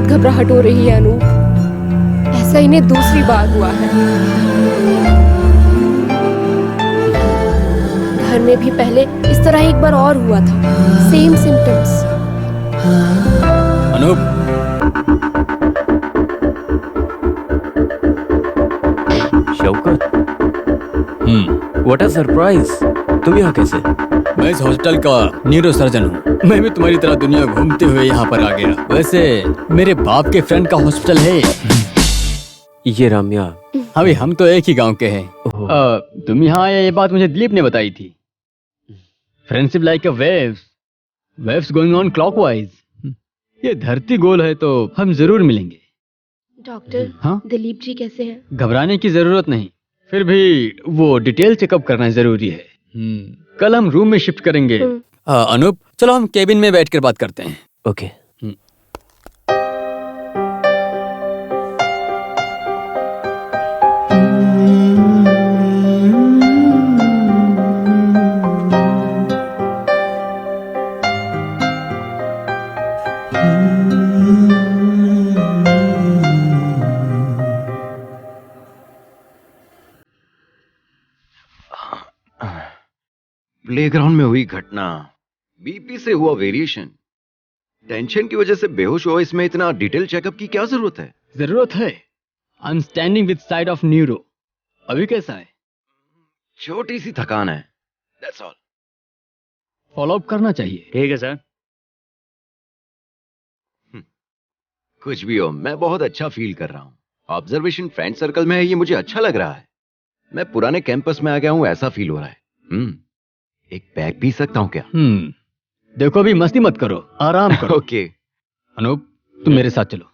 बहुत घबराहट हो रही है अनूप। ऐसा इन्हें दूसरी बार हुआ है। घर में भी पहले इस तरह एक बार और हुआ था, same symptoms. Anoop, Shaukat, what a surprise. तुम यहाँ कैसे? मैं इस हॉस्पिटल का न्यूरो सर्जन हूँ। मैं भी तुम्हारी तरह दुनिया घूमते हुए यहाँ पर आ गया। वैसे मेरे बाप के फ्रेंड का हॉस्पिटल है। ये राम्या। अभी हम तो एक ही गांव के हैं। तुम यहाँ आए, ये बात मुझे दिलीप ने बताई थी। Friendship like a waves going on clockwise. ये धरती गोल है तो हम जरूर मिलेंगे। डॉक्टर, हाँ? दिलीप जी कैसे हैं? घबराने की जरूरत नहीं, फिर भी वो डिटेल चेकअप करना जरूरी है। कल हम रूम में शिफ्ट करेंगे। अनूप, चलो हम केबिन में बैठकर बात करते हैं। ओके। प्लेग्राउंड में हुई घटना, बीपी से हुआ वेरिएशन, टेंशन की वजह से बेहोश हुआ, इसमें इतना डिटेल चेकअप की क्या जरूरत है? जरूरत है। I am standing with side of neuro. अभी कैसा है? छोटी सी थकान है, दैट्स ऑल। फॉलो अप करना चाहिए। ठीक है सर। कुछ भी हो, मैं बहुत अच्छा फील कर रहा हूँ। ऑब्जर्वेशन फ्रेंड सर्कल में है, ये मुझे अच्छा लग रहा है। मैं पुराने कैंपस में आ गया हूँ, ऐसा फील हो रहा है। एक पैक पी सकता हूँ क्या? देखो, अभी मस्ती मत करो, आराम करो। ओके। अनूप, तुम मेरे साथ चलो।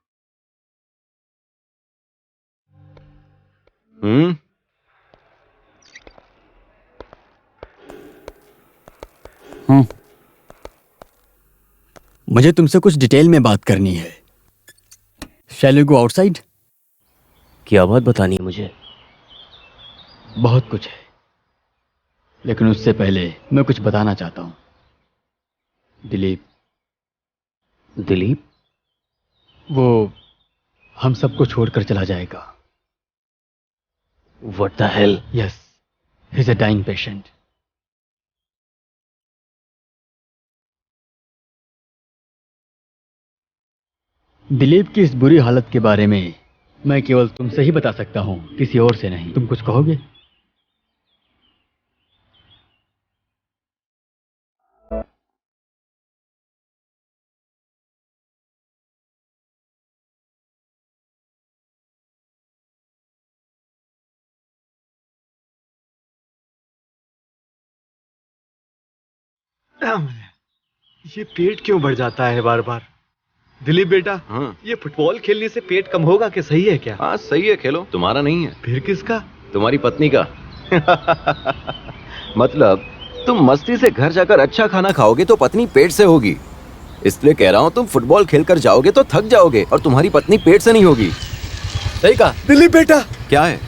मुझे तुमसे कुछ डिटेल में बात करनी है। Shall we go outside? क्या बात बतानी है मुझे? बहुत कुछ है, लेकिन उससे पहले मैं कुछ बताना चाहता हूं। दिलीप वो हम सबको छोड़कर चला जाएगा। What the hell? Yes, he is a dying patient. Dilip की इस बुरी हालत के बारे में मैं केवल तुमसे ही बता सकता हूं, किसी और से नहीं। तुम कुछ कहोगे? ये पेट क्यों बढ़ जाता है बार बार? दिलीप बेटा, ये फुटबॉल खेलने से पेट कम होगा कि सही है क्या? हाँ सही है, खेलो। तुम्हारा नहीं है। फिर किसका? तुम्हारी पत्नी का। मतलब तुम मस्ती से घर जाकर अच्छा खाना खाओगे तो पत्नी पेट से होगी। इसलिए कह रहा हूँ, तुम फुटबॉल खेलकर जाओगे तो थक जाओगे और तुम्हारी पत्नी पेट से नहीं होगी। सही कहा। दिलीप बेटा। क्या है?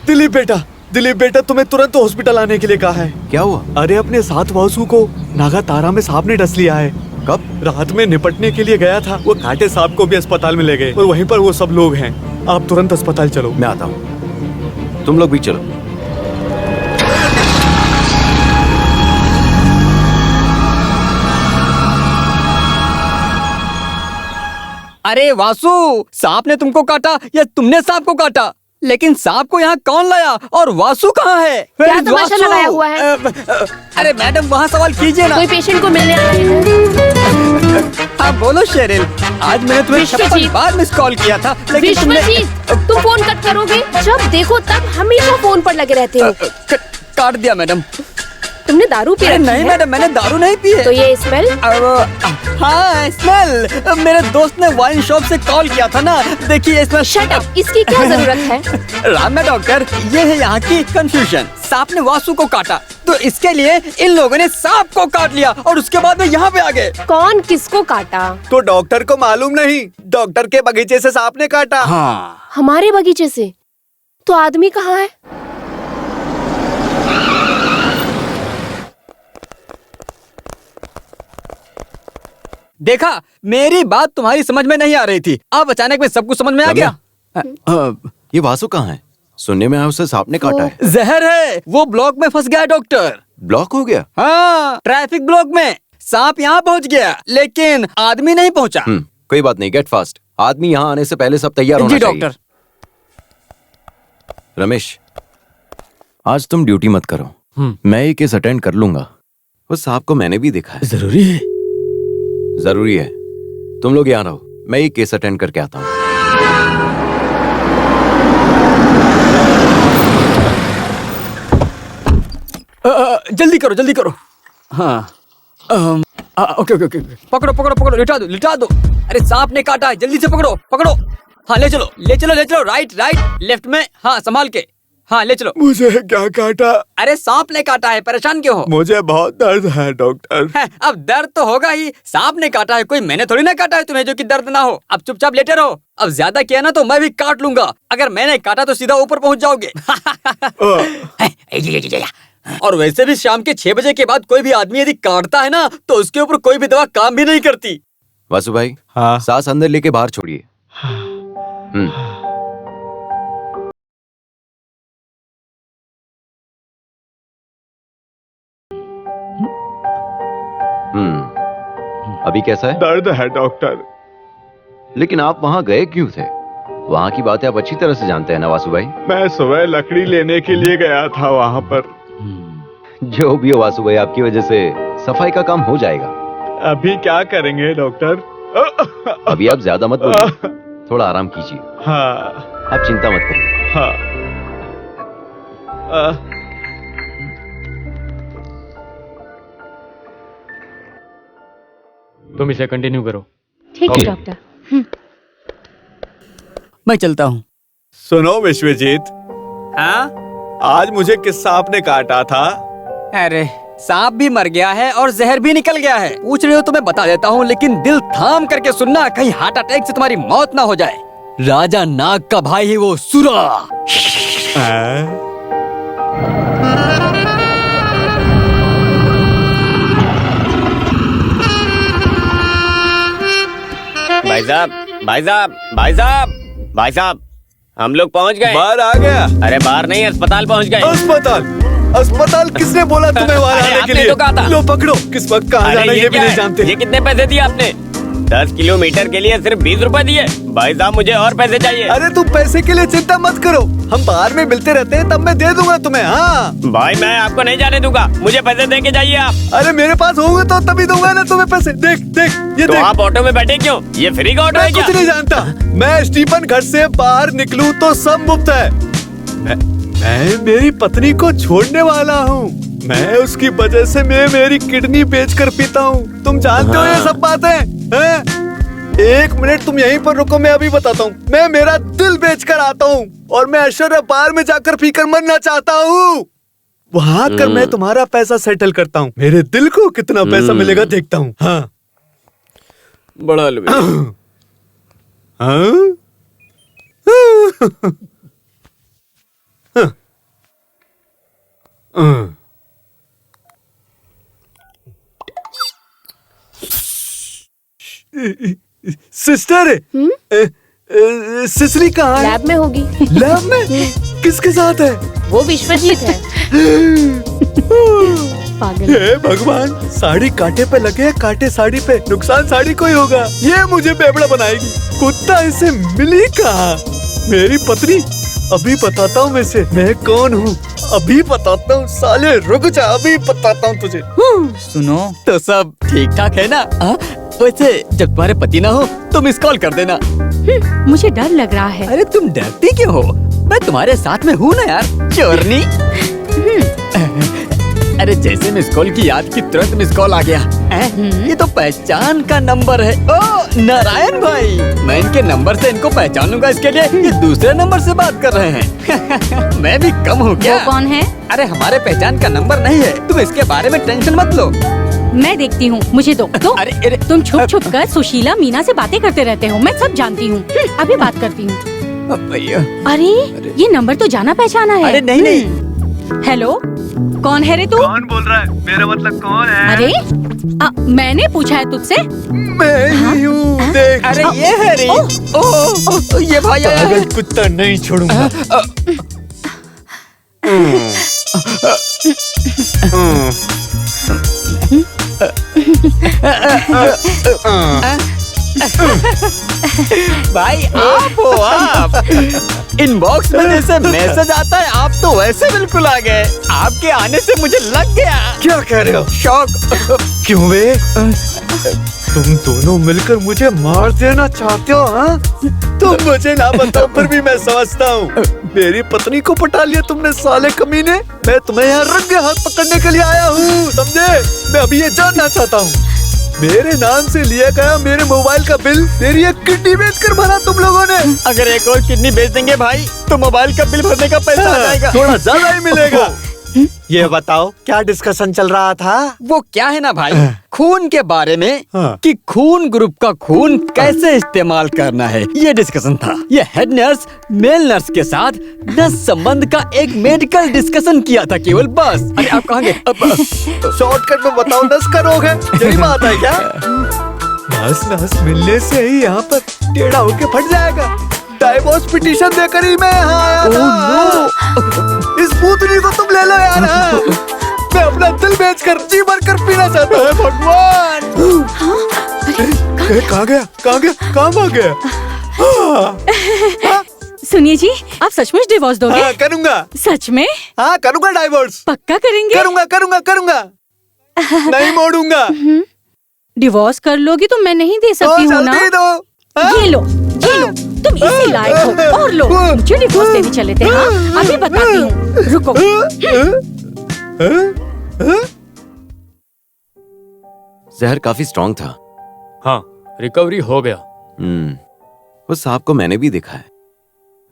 दिलीप बेटा तुम्हें तुरंत हॉस्पिटल आने के लिए कहा है। क्या हुआ? अरे अपने साथ वासु को नागा तारा में सांप ने डस लिया है। कब? रात में निपटने के लिए गया था। वो कांटे सांप को भी अस्पताल में ले गए और वहीं पर वो सब लोग हैं। आप तुरंत अस्पताल चलो। मैं आता हूँ, तुम लोग भी चलो। अरे वासु, सांप ने तुमको काटा या तुमने सांप को काटा? लेकिन सांप को यहाँ कौन लाया और वासु कहाँ है? क्या तमाशा लगाया हुआ है? अरे मैडम, वहाँ सवाल कीजिए ना। कोई पेशेंट को मिलने आए हैं। हाँ बोलो शेरिल, आज मैंने तुम्हें 56 बार मिस कॉल किया था, लेकिन विश्वजीत, तुम फोन कट करोगे? जब देखो तब हमेशा फोन पर लगे रहते हो। काट दिया मैडम। तुमने दारू पी रखी नहीं है? मैडम, मैंने दारू नहीं पी है। तो ये स्मेल? हाँ स्मेल, मेरे दोस्त ने वाइन शॉप से कॉल किया था ना। देखिए इसमें। शट अप, इसकी क्या जरूरत है? राम डॉक्टर, ये है यहाँ की कंफ्यूजन। सांप ने वासु को काटा तो इसके लिए इन लोगों ने सांप को काट लिया और उसके बाद में यहाँ पे आ गए। कौन किसको काटा? तो डॉक्टर को मालूम नहीं, डॉक्टर के बगीचे से सांप ने काटा। हाँ। हमारे बगीचे से? तो आदमी कहाँ है? देखा, मेरी बात तुम्हारी समझ में नहीं आ रही थी, अब अचानक में सब कुछ समझ में आ गया। ये वासु कहाँ है? सुनने में आया उसे सांप ने काटा है। जहर है, वो ब्लॉक में फंस गया डॉक्टर। ब्लॉक हो गया? हाँ, ट्रैफिक ब्लॉक में। सांप यहाँ पहुँच गया लेकिन आदमी नहीं पहुँचा। कोई बात नहीं, गेट फास्ट। आदमी यहाँ आने से पहले सब तैयार होना जी चाहिए। डॉक्टर। रमेश, आज तुम ड्यूटी मत करो, मैं ये केस अटेंड कर लूंगा। उस सांप को मैंने भी देखा है। जरूरी है? जरूरी है। तुम लोग यहाँ रहो, मैं ये केस अटेंड करके आता हूँ। जल्दी करो, जल्दी करो। हाँ, ओके ओके ओके, पकड़ो पकड़ो पकड़ो, लिटा दो लिटा दो। अरे सांप ने काटा है, जल्दी से पकड़ो पकड़ो। हाँ, ले चलो ले चलो ले चलो, राइट राइट लेफ्ट में, हाँ संभाल के, हाँ ले चलो। मुझे क्या काटा? अरे सांप ने काटा है, परेशान क्यों हो? मुझे बहुत दर्द है डॉक्टर। अब दर्द तो होगा ही, सांप ने काटा है, कोई मैंने थोड़ी ना काटा है तुम्हें जो कि दर्द ना हो। अब चुपचाप लेटे रहो, अब ज्यादा किया ना तो मैं भी काट लूंगा। अगर मैंने काटा तो सीधा ऊपर पहुंच जाओगे। और वैसे भी शाम के 6 बजे के बाद कोई भी आदमी यदि काटता है ना तो उसके ऊपर कोई भी दवा काम भी नहीं करती। वासु भाई, हाँ। सांस अंदर लेके बाहर छोड़िए। अभी कैसा है? दर्द है डॉक्टर। लेकिन आप वहाँ गए क्यों थे? वहाँ की बातें आप अच्छी तरह से जानते हैं ना वासु भाई? मैं सुबह लकड़ी लेने के लिए गया था वहाँ पर। जो भी हो वासु भाई, आपकी वजह से सफाई का काम हो जाएगा। अभी क्या करेंगे डॉक्टर? अभी आप ज्यादा मत बोलिए, थोड़ा आराम कीजिए। हाँ आप चिंता मत करिए। हाँ। तुम इसे कंटिन्यू करो। ठीक है डॉक्टर। मैं चलता हूँ। सुनो विश्वजीत, हाँ? आज मुझे किस सांप ने काटा था? अरे सांप भी मर गया है और जहर भी निकल गया है। पूछ रहे हो तो मैं बता देता हूँ, लेकिन दिल थाम करके सुनना, कहीं हार्ट अटैक से तुम्हारी मौत ना हो जाए। राजा नाग का भाई है वो सुरा। भाई साहब भाई साहब भाई साहब भाई साहब, हम लोग पहुंच गए। बाहर आ गया? अरे बाहर नहीं, अस्पताल पहुंच गए। अस्पताल? अस्पताल किसने बोला तुम्हें वहाँ अरे आने के आपने लिए? तो कहा था। लो पकड़ो, किस वक्त कहाँ जाना ये भी क्या नहीं है? जानते। ये कितने पैसे दिए आपने? 10 किलोमीटर के लिए सिर्फ 20 रुपए दिए। भाई साहब मुझे और पैसे चाहिए। अरे तुम पैसे के लिए चिंता मत करो, हम बाहर में मिलते रहते हैं, तब मैं दे दूंगा तुम्हें। हाँ भाई मैं आपको नहीं जाने दूंगा, मुझे पैसे दे के जाइए आप। अरे मेरे पास होंगे तो तभी दूंगा ना तुम्हें पैसे। देख देख ये तो देख। आप ऑटो में बैठे क्यों? ये फ्री का ऑटो है मैं क्या? कुछ नहीं जानता। मैं स्टीफन घर से बाहर निकलूं तो सब मुफ्त है। मैं मेरी पत्नी को छोड़ने वाला हूँ। मैं उसकी वजह से मैं मेरी किडनी बेचकर पीता हूँ। तुम जानते हो ये सब बातें हैं? 1 मिनट तुम यहीं पर रुको, मैं अभी बताता हूँ। मैं मेरा दिल बेचकर आता हूँ और मैं ऐश्वर्या बार में जाकर पीकर मरना चाहता हूँ। वहाँ आकर मैं तुम्हारा पैसा सेटल करता हूँ। मेरे दिल को कितना पैसा मिलेगा देखता हूँ। हाँ बड़ा अलविदा। हाँ? सिस्टर, सिसरी कहाँ है? लैब में होगी। लैब में? किसके साथ है? वो विश्वजीत है। पागल। हे भगवान, साड़ी कांटे पे लगे है, कांटे साड़ी पे, नुकसान साड़ी को ही होगा। ये मुझे बेवड़ा बनाएगी। कुत्ता इसे मिली कहाँ? मेरी पत्नी? अभी बताता हूँ मैं कौन हूँ। अभी बताता हूँ साले, रुक जा, अभी बताता हूँ तुझे। सुनो तो सब ठीक ठाक है ना? वैसे जब तुम्हारे पति ना हो तो मिस कॉल कर देना। मुझे डर लग रहा है। अरे तुम डरती क्यों हो? मैं तुम्हारे साथ में हूँ ना यार, चोरनी। अरे जैसे मिस कॉल की याद की तुरंत मिस कॉल आ गया। ये तो पहचान का नंबर है। ओ नारायण भाई, मैं इनके नंबर से इनको पहचान लूंगा, इसके लिए ये दूसरे नंबर से बात कर रहे हैं। मैं भी कम हूँ क्या? वो कौन है? अरे हमारे पहचान का नंबर नहीं है, तुम इसके बारे में टेंशन मत लो। मैं देखती हूँ, मुझे दो। अरे तुम छुप छुप कर सुशीला मीना से बातें करते रहते हो, मैं सब जानती हूँ। अभी बात करती हूँ। भैया, अरे ये नंबर तो जाना पहचाना है। अरे नहीं नहीं। हेलो, कौन है रे तू? कौन बोल रहा है? मेरा मतलब कौन है? अरे मैंने पूछा है तुझसे? मैं ही हूँ, देख। अरे ये है रे। ओह, ये भाई आया है। पागल कुत्ता, नहीं छोड़ूंगा। भाई आप हो आप। इनबॉक्स में जैसे मैसेज आता है, आप तो वैसे बिल्कुल आ गए। आपके आने से मुझे लग गया। क्या कह रहे हो? शौक। क्यों बे? तुम दोनों मिलकर मुझे मार देना चाहते हो? हाँ? तुम मुझे ना बताओ, फिर भी मैं समझता हूँ। मेरी पत्नी को पटा लिया तुमने, साले कमीने। मैं तुम्हें यहाँ रंगे हाथ पकड़ने के लिए आया हूँ, समझे? मैं अभी ये जानना चाहता हूँ, मेरे नाम से लिया गया मेरे मोबाइल का बिल मेरी एक किडनी बेचकर भरा तुम लोगों ने। अगर एक और किडनी बेच देंगे भाई, तो मोबाइल का बिल भरने का पैसा आ जाएगा। थोड़ा ज्यादा ही मिलेगा। ये बताओ, क्या डिस्कशन चल रहा था? वो क्या है ना भाई, खून के बारे में, हाँ। कि खून ग्रुप का खून कैसे इस्तेमाल करना है, ये डिस्कशन था। ये हेड नर्स मेल नर्स के साथ नर्स संबंध का एक मेडिकल डिस्कशन किया था केवल, बस। अरे आप कहाँ गए? शॉर्टकट में बताओ, नस का रोग है, यही बात है क्या? नस नस मिलने से ही यहाँ पर टेढ़ा होके फट जाएगा। डाइवोर्स पिटीशन देकर ही मैं यहाँ आया था। इस भूतनी को तुम ले लो यार। मैं अपना दिल बेचकर जी भर कर पीना चाहता हूँ। भगवान, कहाँ गया? कहाँ गया? कहाँ भाग गया? सुनिए जी, आप सचमुच डिवोर्स दोगे? हाँ, करूँगा। सच में? हाँ, करूँगा डाइवोर्स। पक्का करेंगे? करूँगा करूँगा करूँगा, नहीं मोड़ूंगा। डिवोर्स कर लोगी तो मैं नहीं दे सकती हूँ ना। जल्दी दो। हाँ? ये लो, तुम इसी लायक हो। और लो, मुझे डिवोर्स देने चले थे। हाँ, अभी बताती हूँ, रुको। जहर काफी स्ट्रांग था। हाँ, रिकवरी हो गया। उस सांप को मैंने भी देखा है।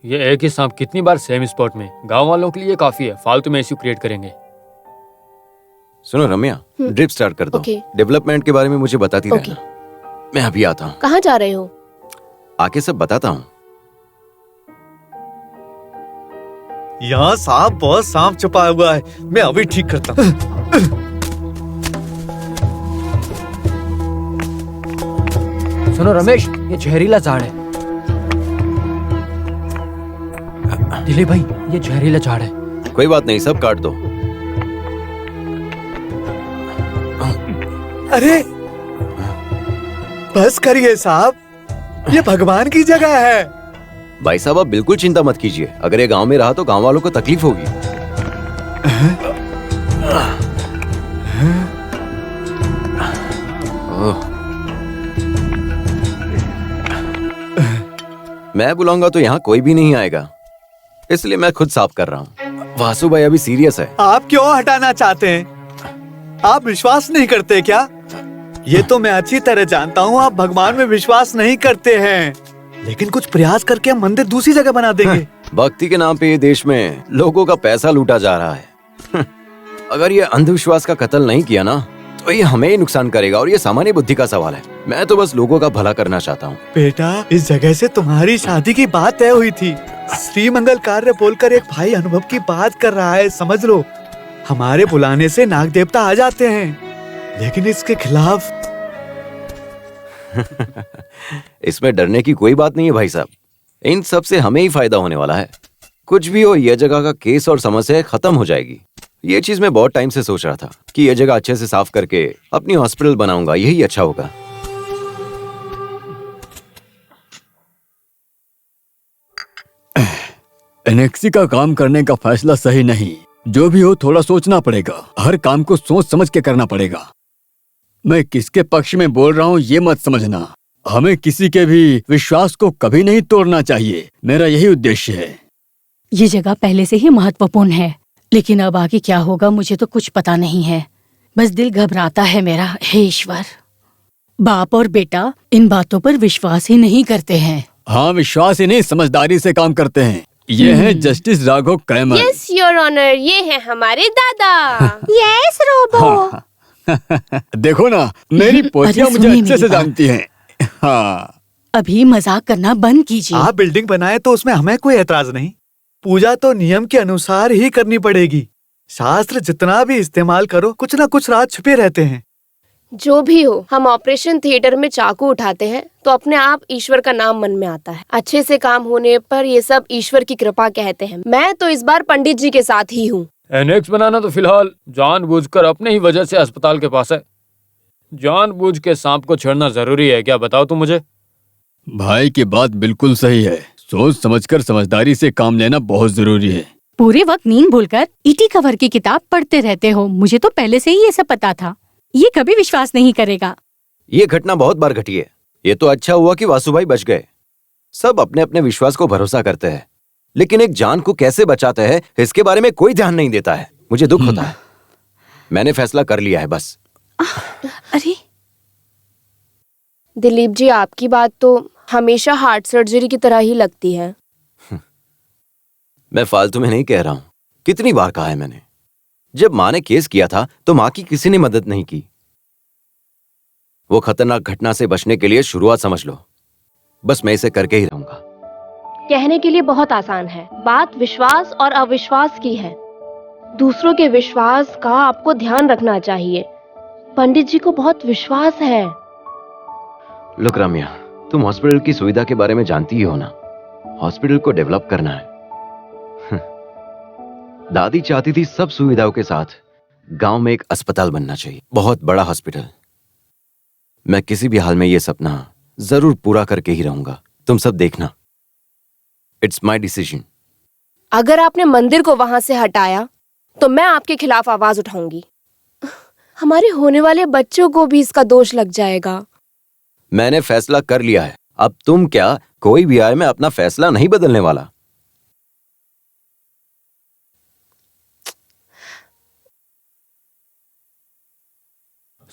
ये एक ही सांप कितनी बार सेम स्पॉट में, गांव वालों के लिए काफी है, फालतू में इश्यू क्रिएट करेंगे। सुनो रम्या, ड्रिप स्टार्ट कर दो। ओके। डेवलपमेंट के बारे में मुझे बताती ओके। रहना। मैं अभी आता हूँ। कहाँ जा रहे हो? आके सब बताता हूँ। यहाँ सांप, बहुत सांप छुपा हुआ है, मैं अभी ठीक करता हूँ। सुनो रमेश, ये जहरीला झाड़ है। दिलीप भाई, ये जहरीला झाड़ है। कोई बात नहीं, सब काट दो। अरे बस करिए साहब, ये भगवान की जगह है। भाई साहब, आप बिल्कुल चिंता मत कीजिए। अगर ये गांव में रहा तो गांव वालों को तकलीफ होगी। मैं बुलाऊंगा तो यहाँ कोई भी नहीं आएगा, इसलिए मैं खुद साफ कर रहा हूँ। वासु भाई अभी सीरियस है। आप क्यों हटाना चाहते हैं? आप विश्वास नहीं करते क्या? ये तो मैं अच्छी तरह जानता हूँ, आप भगवान में विश्वास नहीं करते हैं, लेकिन कुछ प्रयास करके हम मंदिर दूसरी जगह बना देंगे। भक्ति के नाम पे ये देश में लोगों का पैसा लूटा जा रहा है। अगर ये अंधविश्वास का कत्ल नहीं किया ना, तो ये हमें ही नुकसान करेगा, और ये सामान्य बुद्धि का सवाल है। मैं तो बस लोगों का भला करना चाहता हूँ। बेटा, इस जगह से तुम्हारी शादी की बात तय हुई थी। श्री मंगल कार्य बोलकर एक भाई अनुभव की बात कर रहा है, समझ लो। हमारे बुलाने से नाग देवता आ जाते हैं, लेकिन इसके खिलाफ इसमें डरने की कोई बात नहीं है भाई साहब। इन सब से हमें ही फायदा होने वाला है। कुछ भी हो, यह जगह का केस और समस्या खत्म हो जाएगी। ये चीज मैं बहुत टाइम से सोच रहा था कि यह जगह अच्छे से साफ करके अपनी हॉस्पिटल बनाऊंगा, यही अच्छा होगा। एनेक्सी का काम करने का फैसला सही नहीं। जो भी हो, थोड़ा सोचना पड़ेगा। हर काम को सोच समझ के करना पड़ेगा। मैं किसके पक्ष में बोल रहा हूँ ये मत समझना। हमें किसी के भी विश्वास को कभी नहीं तोड़ना चाहिए। मेरा यही उद्देश्य है। ये जगह पहले से ही महत्वपूर्ण है, लेकिन अब आगे क्या होगा मुझे तो कुछ पता नहीं है। बस दिल घबराता है मेरा। हे ईश्वर, बाप और बेटा इन बातों पर विश्वास ही नहीं करते हैं। हाँ, विश्वास ही नहीं, समझदारी से काम करते हैं। ये है justice Raghav Kaimal. Yes your honour, ये है हमारे दादा। Yes robo. देखो ना, मेरी पोतियां अरे मुझे सुनिए अच्छे मेरी से बात। जानती हैं। हाँ, अभी मजाक करना बंद कीजिए। आप बिल्डिंग बनाए तो उसमें हमें कोई एतराज नहीं। पूजा तो नियम के अनुसार ही करनी पड़ेगी। शास्त्र जितना भी इस्तेमाल करो, कुछ ना कुछ राज छुपे रहते हैं। जो भी हो, हम ऑपरेशन थिएटर में चाकू उठाते हैं तो अपने आप ईश्वर का नाम मन में आता है। अच्छे से काम होने पर ये सब ईश्वर की कृपा कहते हैं। मैं तो इस बार पंडित जी के साथ ही हूँ। एनेक्स बनाना तो फिलहाल जानबूझकर अपने ही वजह से अस्पताल के पास है। जानबूझ के सांप को छेड़ना जरूरी है क्या, बताओ तुम मुझे। भाई की बात बिल्कुल सही है। सोच समझकर समझदारी से काम लेना बहुत जरूरी है। पूरे वक्त नींद भूलकर ईटी कवर की किताब पढ़ते रहते हो। मुझे तो पहले से ही ये सब पता था। ये कभी विश्वास नहीं करेगा। ये घटना बहुत बार घटी है। ये तो अच्छा हुआ कि वासु भाई बच गए। सब अपने अपने विश्वास को भरोसा करते हैं, लेकिन एक जान को कैसे बचाते हैं इसके बारे में कोई ध्यान नहीं देता है। मुझे दुख होता है। मैंने फैसला कर लिया है बस। अरे दिलीप जी, आपकी बात तो हमेशा हार्ट सर्जरी की तरह ही लगती है। मैं फालतू में नहीं कह रहा हूं। कितनी बार कहा है मैंने। जब माँ ने केस किया था तो माँ की किसी ने मदद नहीं की। वो खतरनाक घटना से बचने के लिए शुरुआत समझ लो। बस मैं इसे करके ही रहूंगा। कहने के लिए बहुत आसान है, बात विश्वास और अविश्वास की है। दूसरों के विश्वास का आपको ध्यान रखना चाहिए। पंडित जी को बहुत विश्वास है। लुक रम्या, तुम हॉस्पिटल की सुविधा के बारे में जानती ही हो ना। हॉस्पिटल को डेवलप करना है। दादी चाहती थी सब सुविधाओं के साथ गांव में एक अस्पताल बनना चाहिए, बहुत बड़ा हॉस्पिटल। मैं किसी भी हाल में यह सपना जरूर पूरा करके ही रहूंगा। तुम सब देखना। It's my decision. अगर आपने मंदिर को वहां से हटाया तो मैं आपके खिलाफ आवाज उठाऊंगी। हमारे होने वाले बच्चों को भी इसका दोष लग जाएगा। मैंने फैसला कर लिया है। अब तुम क्या, कोई भी आए, मैं अपना फैसला नहीं बदलने वाला।